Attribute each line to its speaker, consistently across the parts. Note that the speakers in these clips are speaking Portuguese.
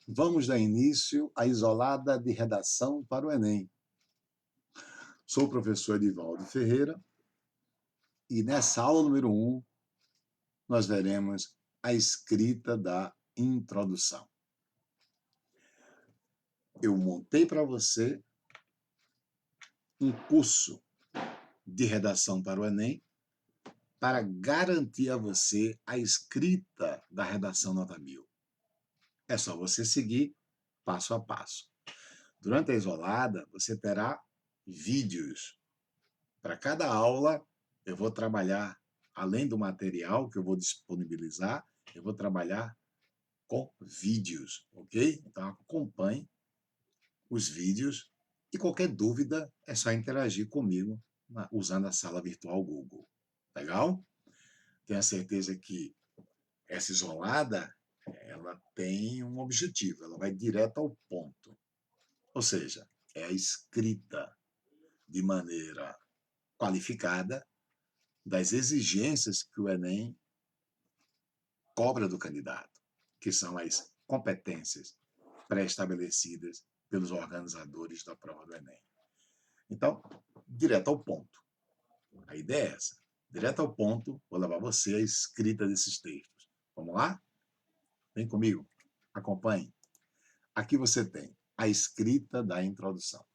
Speaker 1: Vamos dar início à isolada de redação para o Enem. Sou o professor Edivaldo Ferreira e nessa aula número 1 nós veremos a escrita da introdução. Eu montei para você um curso de redação para o Enem para garantir a você a escrita da redação nota 1000. É só você seguir passo a passo. Durante a isolada, você terá vídeos. Para cada aula, eu vou trabalhar, além do material que eu vou disponibilizar, eu vou trabalhar com vídeos, ok? Então, acompanhe os vídeos e qualquer dúvida é só interagir comigo usando a sala virtual Google. Legal? Tenho a certeza que essa isolada, ela tem um objetivo, ela vai direto ao ponto. Ou seja, é a escrita de maneira qualificada das exigências que o Enem cobra do candidato, que são as competências pré-estabelecidas pelos organizadores da prova do Enem. Então, direto ao ponto. A ideia é essa. Direto ao ponto, vou levar você à escrita desses textos. Vamos lá? Vem comigo. Acompanhe. Aqui você tem a escrita da introdução.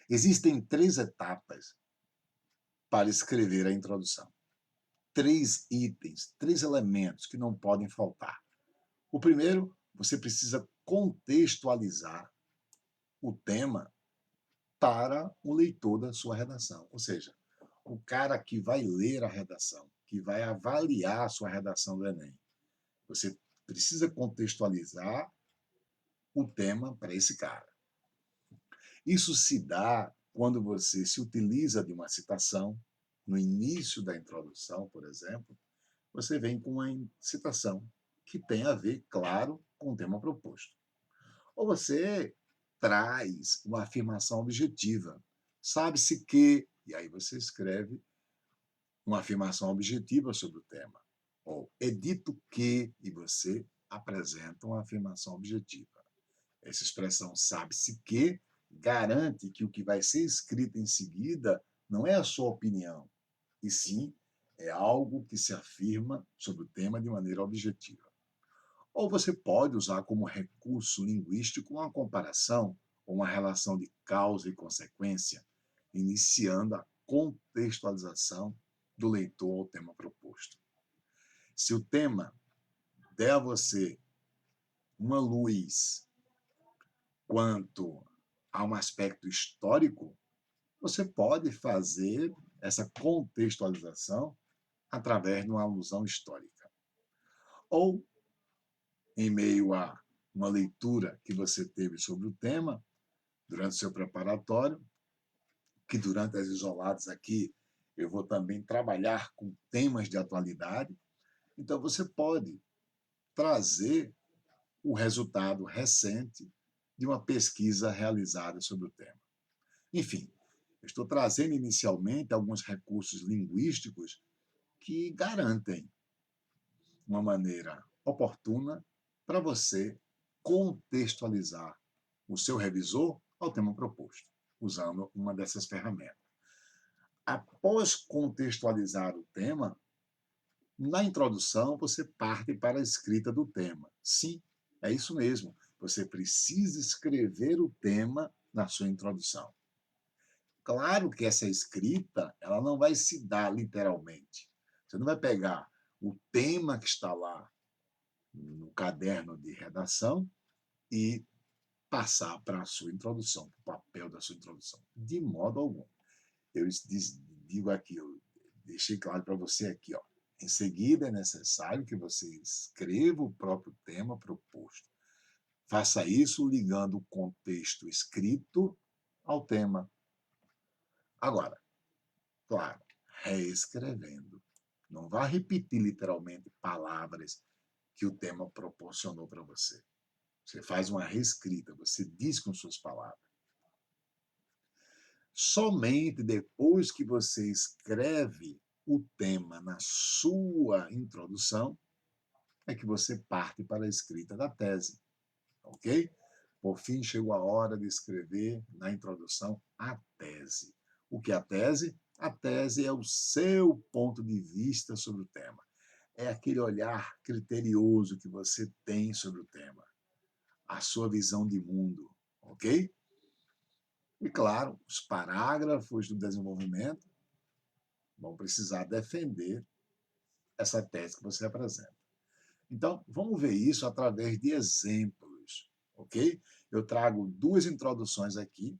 Speaker 1: Existem 3 etapas para escrever a introdução. 3 itens, 3 elementos que não podem faltar. O primeiro, você precisa contextualizar o tema para o leitor da sua redação. Ou seja, o cara que vai ler a redação, que vai avaliar a sua redação do Enem. Você precisa contextualizar o tema para esse cara. Isso se dá quando você se utiliza de uma citação. No início da introdução, por exemplo, você vem com uma citação que tem a ver, claro, com o tema proposto. Ou você traz uma afirmação objetiva. Sabe-se que, e aí você escreve uma afirmação objetiva sobre o tema. Ou é dito que, e você apresenta uma afirmação objetiva. Essa expressão sabe-se que garante que o que vai ser escrito em seguida não é a sua opinião, e sim é algo que se afirma sobre o tema de maneira objetiva. Ou você pode usar como recurso linguístico uma comparação ou uma relação de causa e consequência, iniciando a contextualização do leitor ao tema proposto. Se o tema der a você uma luz quanto a um aspecto histórico, você pode fazer essa contextualização através de uma alusão histórica. Ou, em meio a uma leitura que você teve sobre o tema, durante o seu preparatório, que durante as isoladas aqui eu vou também trabalhar com temas de atualidade, então você pode trazer o resultado recente de uma pesquisa realizada sobre o tema. Enfim, eu estou trazendo inicialmente alguns recursos linguísticos que garantem uma maneira oportuna para você contextualizar o seu revisor ao tema proposto, usando uma dessas ferramentas. Após contextualizar o tema, na introdução você parte para a escrita do tema. Sim, é isso mesmo. Você precisa escrever o tema na sua introdução. Claro que essa escrita ela não vai se dar literalmente. Você não vai pegar o tema que está lá no caderno de redação e passar para a sua introdução, para o papel da sua introdução. De modo algum. Eu digo aqui, eu deixei claro para você aqui, ó. Em seguida, é necessário que você escreva o próprio tema proposto. Faça isso ligando o contexto escrito ao tema. Agora, claro, reescrevendo. Não vá repetir literalmente palavras que o tema proporcionou para você. Você faz uma reescrita, você diz com suas palavras. Somente depois que você escreve o tema na sua introdução é que você parte para a escrita da tese. ok? Por fim, chegou a hora de escrever na introdução a tese. O que é a tese? A tese é o seu ponto de vista sobre o tema. É aquele olhar criterioso que você tem sobre o tema, a sua visão de mundo, ok? E, claro, os parágrafos do desenvolvimento vão precisar defender essa tese que você apresenta. Então, vamos ver isso através de exemplos, ok? Eu trago duas introduções aqui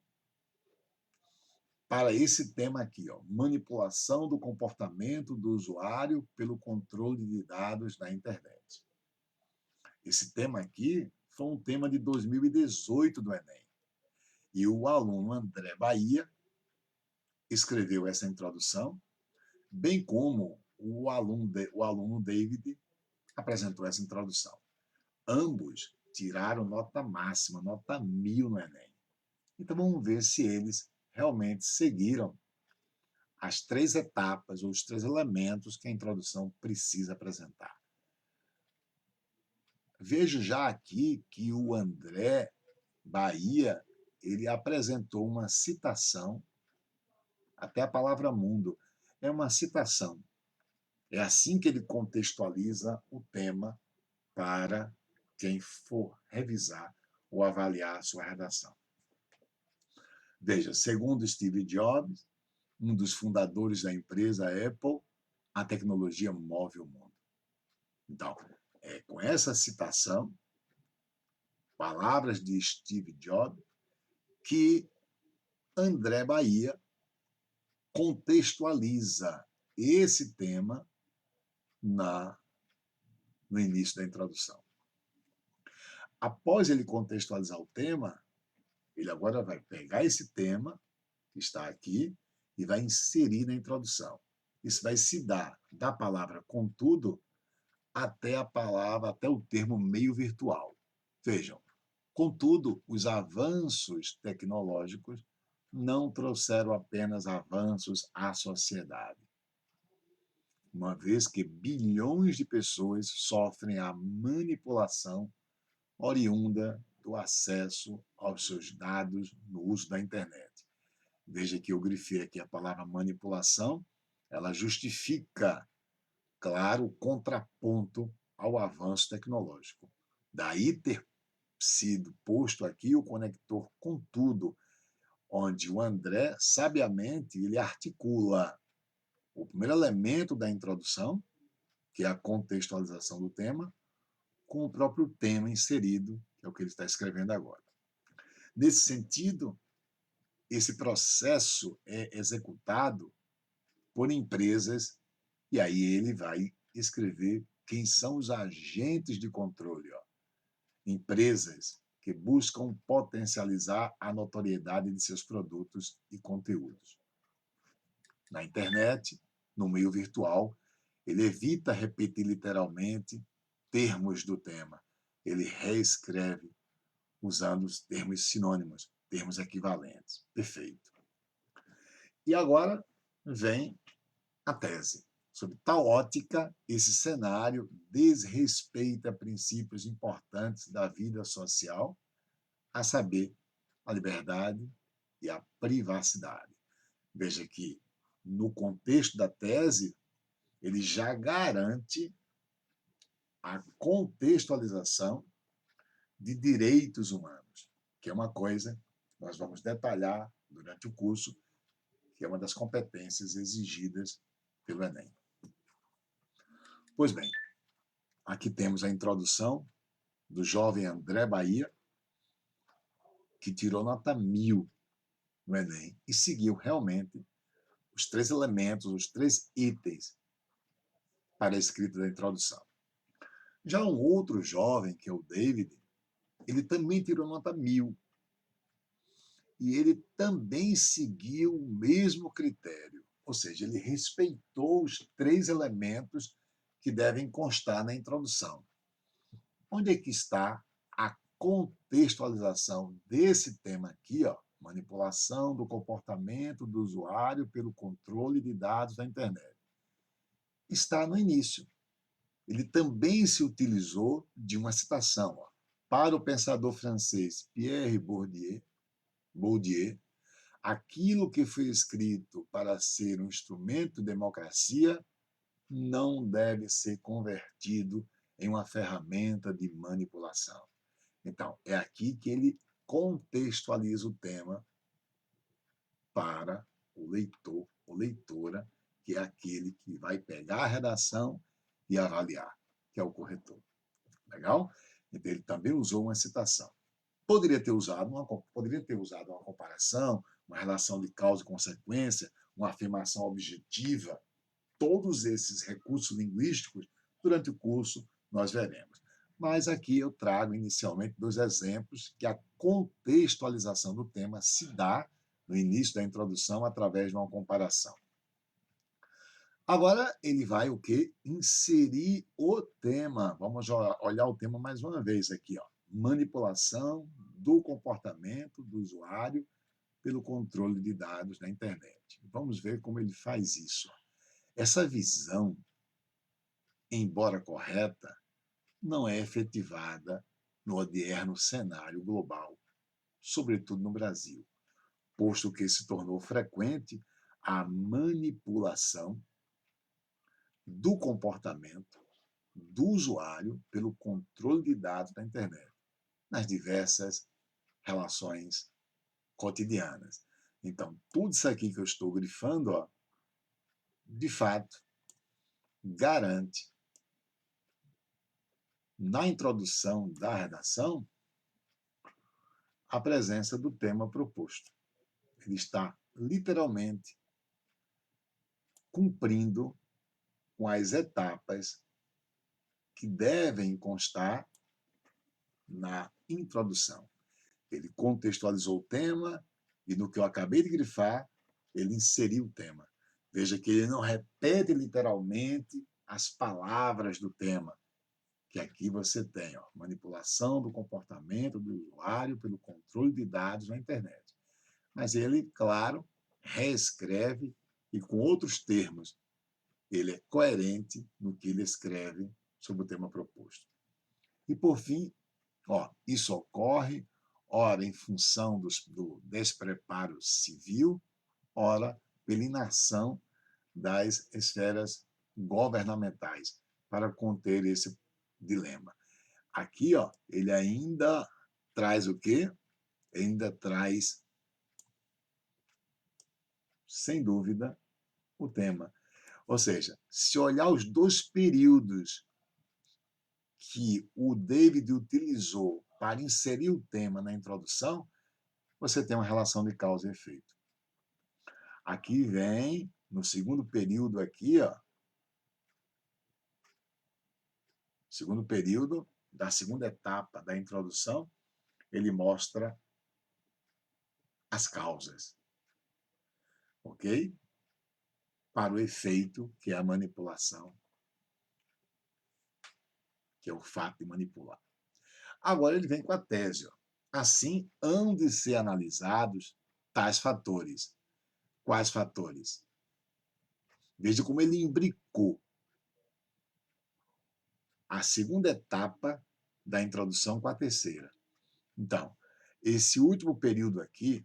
Speaker 1: para esse tema aqui, ó, manipulação do comportamento do usuário pelo controle de dados na internet. Esse tema aqui foi um tema de 2018 do Enem. E o aluno André Bahia escreveu essa introdução, bem como o aluno David apresentou essa introdução. Ambos tiraram nota máxima, nota 1000 no Enem. Então vamos ver se eles realmente seguiram as três etapas ou os três elementos que a introdução precisa apresentar. Vejo já aqui que o André Bahia ele apresentou uma citação, até a palavra mundo é uma citação. É assim que ele contextualiza o tema para quem for revisar ou avaliar a sua redação. Veja, segundo Steve Jobs, um dos fundadores da empresa Apple, a tecnologia move o mundo. Então, com essa citação, palavras de Steve Jobs, que André Bahia contextualiza esse tema no início da introdução. Após ele contextualizar o tema, ele agora vai pegar esse tema que está aqui e vai inserir na introdução. Isso vai se dar da palavra contudo até o termo meio virtual. Vejam, contudo, os avanços tecnológicos não trouxeram apenas avanços à sociedade, uma vez que bilhões de pessoas sofrem a manipulação oriunda do acesso aos seus dados no uso da internet. Veja que eu grifei aqui a palavra manipulação, ela justifica, claro, o contraponto ao avanço tecnológico. Daí ter sido posto aqui o conector contudo, onde o André, sabiamente, ele articula o primeiro elemento da introdução, que é a contextualização do tema, com o próprio tema inserido, que é o que ele está escrevendo agora. Nesse sentido, esse processo é executado por empresas, e aí ele vai escrever quem são os agentes de controle. Ó. Empresas que buscam potencializar a notoriedade de seus produtos e conteúdos. Na internet, no meio virtual, ele evita repetir literalmente termos do tema. Ele reescreve usando os termos sinônimos, termos equivalentes. Perfeito. E agora vem a tese. Sob tal ótica, esse cenário desrespeita princípios importantes da vida social, a saber, a liberdade e a privacidade. Veja que, no contexto da tese, ele já garante a contextualização de direitos humanos, que é uma coisa que nós vamos detalhar durante o curso, que é uma das competências exigidas pelo Enem. Pois bem, aqui temos a introdução do jovem André Bahia, que tirou nota 1000 no Enem e seguiu realmente os três elementos, os três itens para a escrita da introdução. Já um outro jovem, que é o David, ele também tirou nota 1000 e ele também seguiu o mesmo critério, ou seja, ele respeitou os três elementos que devem constar na introdução. Onde é que está a contextualização desse tema aqui, ó, manipulação do comportamento do usuário pelo controle de dados da internet? Está no início. Ele também se utilizou de uma citação, ó, Para o pensador francês Pierre Bourdieu, aquilo que foi escrito para ser um instrumento de democracia não deve ser convertido em uma ferramenta de manipulação. Então, é aqui que ele contextualiza o tema para o leitor ou leitora, que é aquele que vai pegar a redação e avaliar, que é o corretor. Legal? Então, ele também usou uma citação. Poderia ter usado uma comparação, uma relação de causa e consequência, uma afirmação objetiva. Todos esses recursos linguísticos, durante o curso, nós veremos. Mas aqui eu trago inicialmente 2 exemplos que a contextualização do tema se dá no início da introdução através de uma comparação. Agora ele vai o quê? Inserir o tema. Vamos olhar o tema mais uma vez aqui, ó. Manipulação do comportamento do usuário pelo controle de dados na internet. Vamos ver como ele faz isso. Essa visão, embora correta, não é efetivada no odierno cenário global, sobretudo no Brasil, posto que se tornou frequente a manipulação do comportamento do usuário pelo controle de dados da internet, nas diversas relações cotidianas. Então, tudo isso aqui que eu estou grifando, ó, de fato, garante, na introdução da redação, a presença do tema proposto. Ele está literalmente cumprindo com as etapas que devem constar na introdução. Ele contextualizou o tema e, no que eu acabei de grifar, ele inseriu o tema. Veja que ele não repete literalmente as palavras do tema, que aqui você tem, ó, manipulação do comportamento do usuário pelo controle de dados na internet. Mas ele, claro, reescreve e com outros termos. Ele é coerente no que ele escreve sobre o tema proposto. E, por fim, ó, isso ocorre, ora, em função do despreparo civil, ora, pela inação das esferas governamentais para conter esse dilema. Aqui, ó, ele ainda traz o quê? Ainda traz, sem dúvida, o tema. Ou seja, se olhar os 2 períodos que o David utilizou para inserir o tema na introdução, você tem uma relação de causa e efeito. Aqui vem, no segundo período aqui, ó, segundo período da segunda etapa da introdução, ele mostra as causas, ok? Para o efeito, que é a manipulação, que é o fato de manipular. Agora ele vem com a tese. Ó. Assim, hão de ser analisados tais fatores. Quais fatores? Veja como ele imbricou a segunda etapa da introdução com a terceira. Então, esse último período aqui,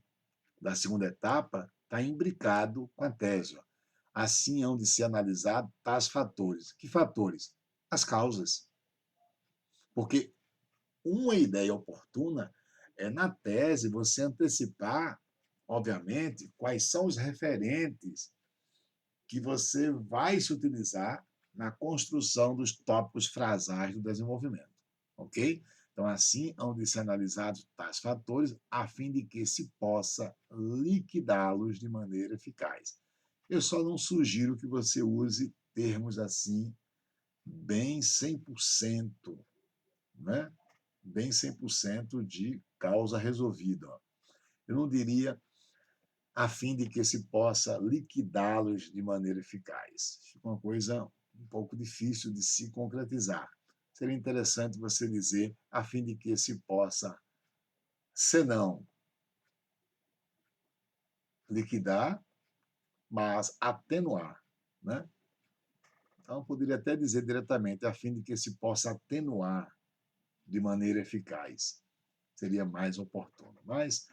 Speaker 1: da segunda etapa, está imbricado com a tese. Ó. Assim, hão de ser analisados tais fatores. Que fatores? As causas. Porque uma ideia oportuna é, na tese, você antecipar, obviamente, quais são os referentes que você vai se utilizar na construção dos tópicos frasais do desenvolvimento, ok? Então, assim, hão de ser analisados tais fatores a fim de que se possa liquidá-los de maneira eficaz. Eu só não sugiro que você use termos assim, bem 100%, né? Bem 100% de causa resolvida. Eu não diria a fim de que se possa liquidá-los de maneira eficaz. Fica uma coisa um pouco difícil de se concretizar. Seria interessante você dizer a fim de que se possa, se não liquidar, mas atenuar, né? Então, poderia até dizer diretamente a fim de que se possa atenuar de maneira eficaz. Seria mais oportuno. Mas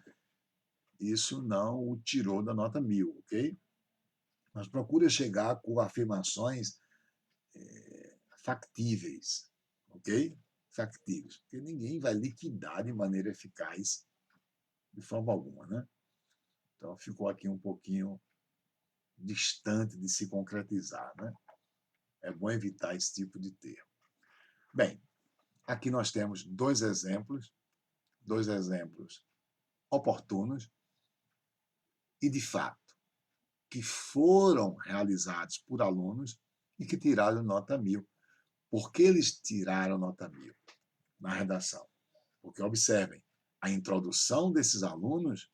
Speaker 1: isso não o tirou da nota 1000, ok? Mas procure chegar com afirmações factíveis, ok? Factíveis, porque ninguém vai liquidar de maneira eficaz de forma alguma, né? Então ficou aqui um pouquinho distante de se concretizar, né? É bom evitar esse tipo de termo. Bem, aqui nós temos dois exemplos oportunos e, de fato, que foram realizados por alunos e que tiraram nota 1000. Por que eles tiraram nota 1000 na redação? Porque, observem, a introdução desses alunos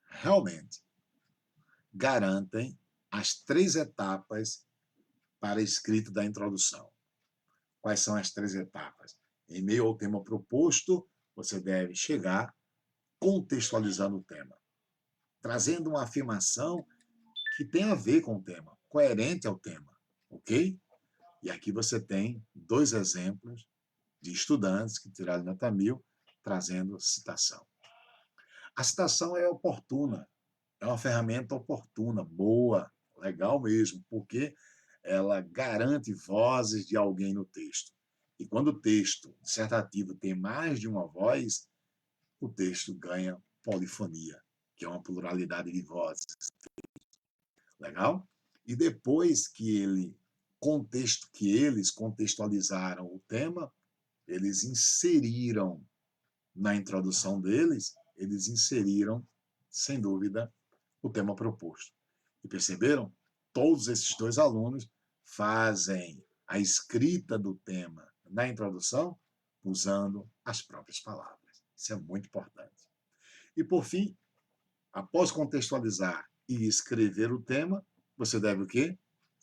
Speaker 1: realmente garantem as 3 etapas para a escrita da introdução. Quais são as 3 etapas? Em meio ao tema proposto, você deve chegar contextualizando o tema, trazendo uma afirmação que tem a ver com o tema, coerente ao tema, ok? E aqui você tem 2 exemplos de estudantes que tiraram nota 1000 trazendo citação. A citação é oportuna, é uma ferramenta oportuna, boa, legal mesmo, porque ela garante vozes de alguém no texto. E quando o texto dissertativo tem mais de uma voz, o texto ganha polifonia, que é uma pluralidade de vozes. Legal? E depois que eles contextualizaram o tema, eles inseriram na introdução deles, eles inseriram, sem dúvida, o tema proposto. E perceberam? Todos esses 2 alunos fazem a escrita do tema na introdução usando as próprias palavras. Isso é muito importante. E, por fim, após contextualizar e escrever o tema, você deve o quê?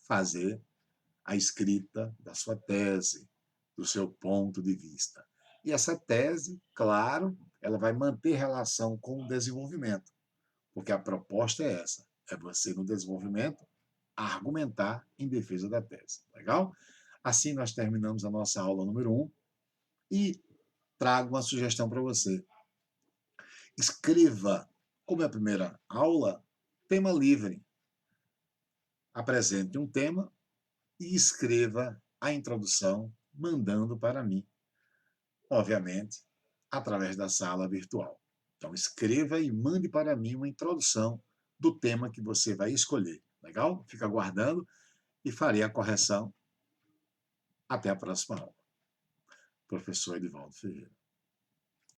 Speaker 1: Fazer a escrita da sua tese, do seu ponto de vista. E essa tese, claro, ela vai manter relação com o desenvolvimento, porque a proposta é essa, é você, no desenvolvimento, argumentar em defesa da tese. Legal? Assim nós terminamos a nossa aula número 1 e trago uma sugestão para você. Escreva, como é a primeira aula, tema livre. Apresente um tema e escreva a introdução mandando para mim, obviamente, através da sala virtual. Então, escreva e mande para mim uma introdução do tema que você vai escolher. Legal? Fica aguardando e farei a correção. Até a próxima aula. Professor Edivaldo Ferreira.